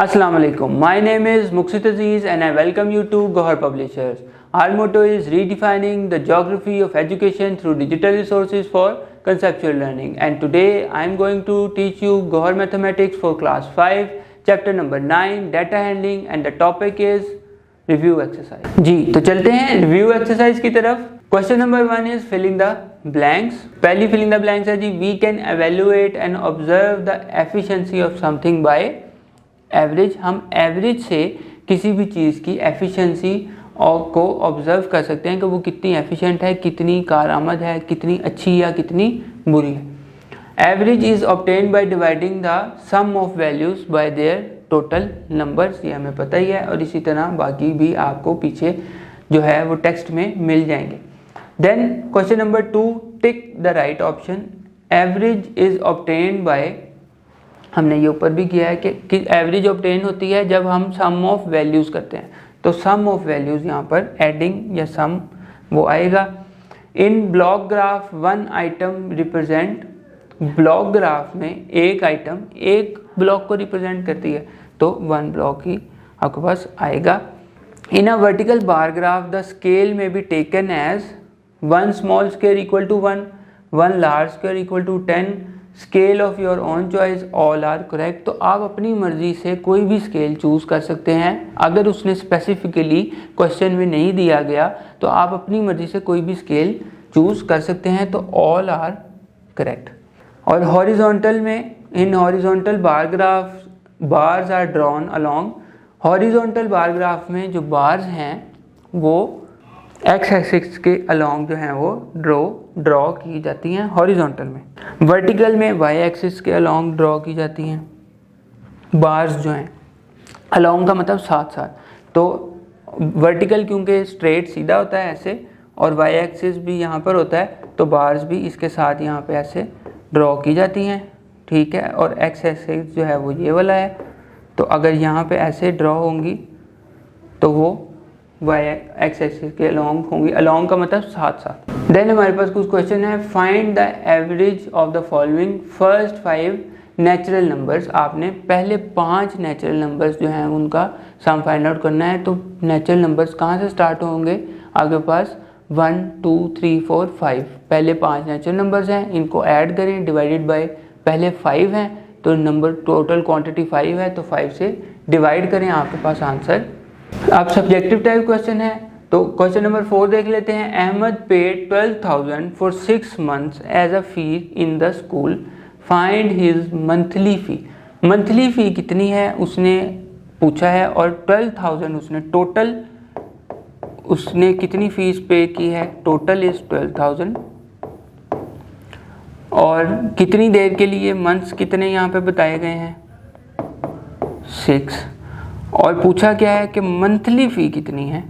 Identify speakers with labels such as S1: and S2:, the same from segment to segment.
S1: Assalamu alaikum. My name is Muqsit Aziz and I welcome you to Gohar Publishers. Our motto is redefining the geography of education through digital resources for conceptual learning. And today I am going to teach you Gohar Mathematics for class 5, chapter number 9, data handling, and the topic is review exercise. जी तो चलते हैं review exercise की तरफ. Question number 1 is filling the blanks. पहली filling the blanks है जी, we can evaluate and observe the efficiency of something by average. हम average से किसी भी चीज़ की एफिशिएंसी और को ऑब्जर्व कर सकते हैं कि वो कितनी एफिशिएंट है, कितनी कारआमद है, कितनी अच्छी या कितनी बुरी है. Average is obtained by dividing the sum of values by their total numbers. ये हमें पता ही है और इसी तरह बाकी भी आपको पीछे जो है वो टेक्स्ट में मिल जाएंगे. Then question number 2, tick the right option. Average is obtained by, हमने ये ऊपर भी किया है कि एवरेज ऑब्टेन होती है जब हम सम ऑफ वैल्यूज़ करते हैं. तो सम ऑफ वैल्यूज़ यहाँ पर एडिंग या सम वो आएगा. In block graph one item represent, block graph में एक आइटम एक ब्लॉक को रिप्रेजेंट करती है तो वन ब्लॉक ही आपके पास आएगा. In a vertical bar graph the scale may be taken as one small square equal to 1, one large square equal to 10, scale of your own choice, all are correct. तो आप अपनी मर्ज़ी से कोई भी स्केल चूज़ कर सकते हैं. अगर उसने स्पेसिफिकली क्वेश्चन में नहीं दिया गया तो आप अपनी मर्ज़ी से कोई भी स्केल चूज़ कर सकते हैं. तो ऑल आर करेक्ट. और हॉरिजॉन्टल में, in horizontal bar graph bars are drawn along. Horizontal bar graph में जो बार्स हैं वो एक्स एक्सिस के अलोंग जो हैं वो ड्रॉ की जाती हैं हॉरिजॉन्टल में. वर्टिकल में वाई एक्सिस के अलोंग ड्रॉ की जाती हैं बार्स जो हैं. अलोंग का मतलब साथ साथ. तो वर्टिकल क्योंकि स्ट्रेट सीधा होता है ऐसे और वाई एक्सिस भी यहाँ पर होता है तो बार्स भी इसके साथ यहाँ पे ऐसे ड्रॉ की जाती हैं. ठीक है. और एक्स एक्सिस जो है वो ये वाला है. तो अगर यहाँ पे ऐसे ड्रॉ होंगी तो वो वाई एक्स एक्सिस के अलोंग होंगी. अलोंग का मतलब साथ साथ. देन हमारे पास कुछ क्वेश्चन है. Find the average of the following first 5 natural numbers. आपने पहले 5 नेचुरल नंबर्स जो हैं उनका सम फाइंड आउट करना है. तो नेचुरल नंबर्स कहाँ से स्टार्ट होंगे? आपके पास 1 2 3 4 5 पहले 5 नेचुरल नंबर्स हैं. इनको ऐड करें, डिवाइडेड बाय पहले 5 हैं तो नंबर टोटल क्वांटिटी 5 है तो 5 से डिवाइड करें, आपके पास आंसर. अब सब्जेक्टिव टाइप क्वेश्चन है तो क्वेश्चन नंबर 4 देख लेते हैं. Ahmad paid 12,000 for 6 months as a fee in the school. Find his monthly fee. Monthly fee कितनी है उसने पूछा है और 12,000 उसने टोटल, उसने कितनी फ़ीस पे की है? Total is 12,000. और कितनी देर के लिए, मंथ्स कितने यहाँ पे बताए गए हैं? 6. और पूछा क्या है कि मंथली फ़ी कितनी है.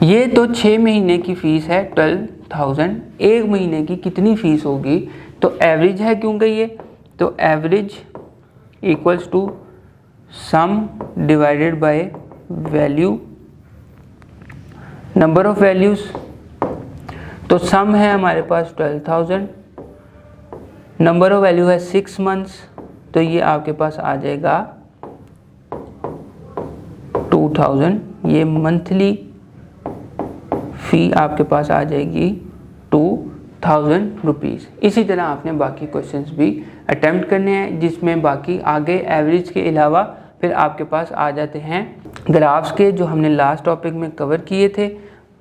S1: ये तो 6 महीने की फ़ीस है 12,000. एक महीने की कितनी फ़ीस होगी? तो एवरेज है क्योंकि ये, तो average equals to sum divided by value, number of values. तो सम है हमारे पास 12,000, नंबर ऑफ वैल्यू है 6 months तो ये आपके पास आ जाएगा 2,000. ये मंथली फ़ी आपके पास आ जाएगी 2,000 रुपीज़. इसी तरह आपने बाकी क्वेश्चंस भी अटेम्प्ट करने हैं जिसमें बाकी आगे एवरेज के अलावा फिर आपके पास आ जाते हैं ग्राफ्स के, जो हमने लास्ट टॉपिक में कवर किए थे.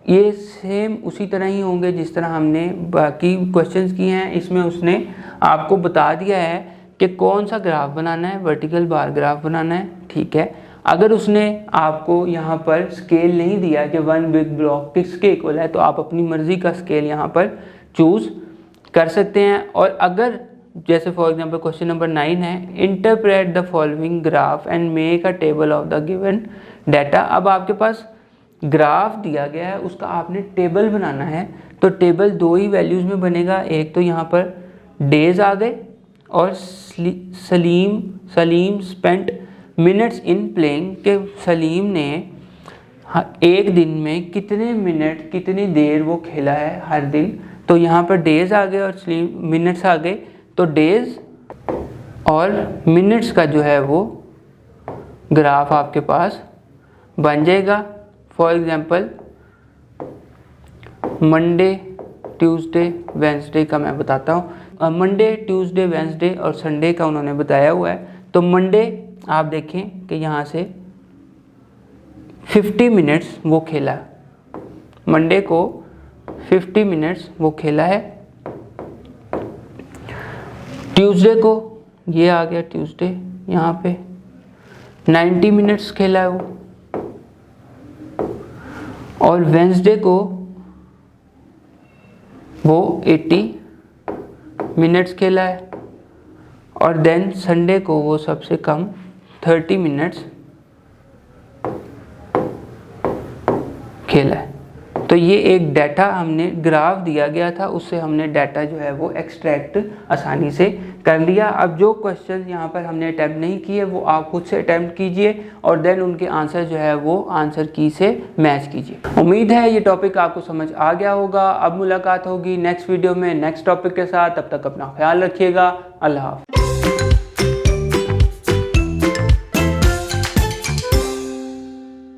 S1: ये सेम उसी तरह ही होंगे जिस तरह हमने बाकी क्वेश्चंस किए हैं. इसमें उसने आपको बता दिया है कि कौन सा ग्राफ बनाना है, वर्टिकल बार ग्राफ बनाना है. ठीक है. अगर उसने आपको यहाँ पर स्केल नहीं दिया कि वन बिग ब्लॉक किसके इक्वल है तो आप अपनी मर्ज़ी का स्केल यहाँ पर चूज़ कर सकते हैं. और अगर जैसे फॉर एग्जांपल क्वेश्चन नंबर 9 है, interpret the following graph and make a table of the given data. अब आपके पास ग्राफ दिया गया है, उसका आपने टेबल बनाना है. तो टेबल 2 ही वैल्यूज़ में बनेगा. एक तो यहाँ पर डेज आ गए और Salim spent minutes in playing, के सलीम ने एक दिन में कितने मिनट, कितनी देर वो खेला है हर दिन. तो यहाँ पर डेज आ गए और मिनट्स आ गए. तो डेज और मिनट्स का जो है वो ग्राफ आपके पास बन जाएगा। For example Monday, Tuesday, Wednesday का मैं बताता हूँ। मंडे, ट्यूसडे, वेंसडे और संडे का उन्होंने बताया हुआ है। तो मंडे आप देखें कि यहाँ से 50 मिनट्स वो खेला, मंडे को 50 मिनट्स वो खेला है। ट्यूसडे को ये आ गया, ट्यूसडे यहाँ पे 90 मिनट्स खेला है वो, और वेंसडे को वो 80 मिनट्स खेला है, और देन संडे को वो सबसे कम 30 मिनट्स खेला है। तो ये एक डाटा हमने ग्राफ दिया गया था, उससे हमने डाटा जो है वो एक्सट्रैक्ट आसानी से कर लिया। अब जो क्वेश्चन यहाँ पर हमने अटैम्प्ट नहीं किए वो आप खुद से अटैम्प्ट कीजिए और देन उनके आंसर जो है वो आंसर की से मैच कीजिए। उम्मीद है ये टॉपिक आपको समझ आ गया होगा। अब मुलाकात होगी नेक्स्ट वीडियो में नेक्स्ट टॉपिक के साथ। तब तक अपना ख्याल रखिएगा। अल्लाह हाफ़िज़।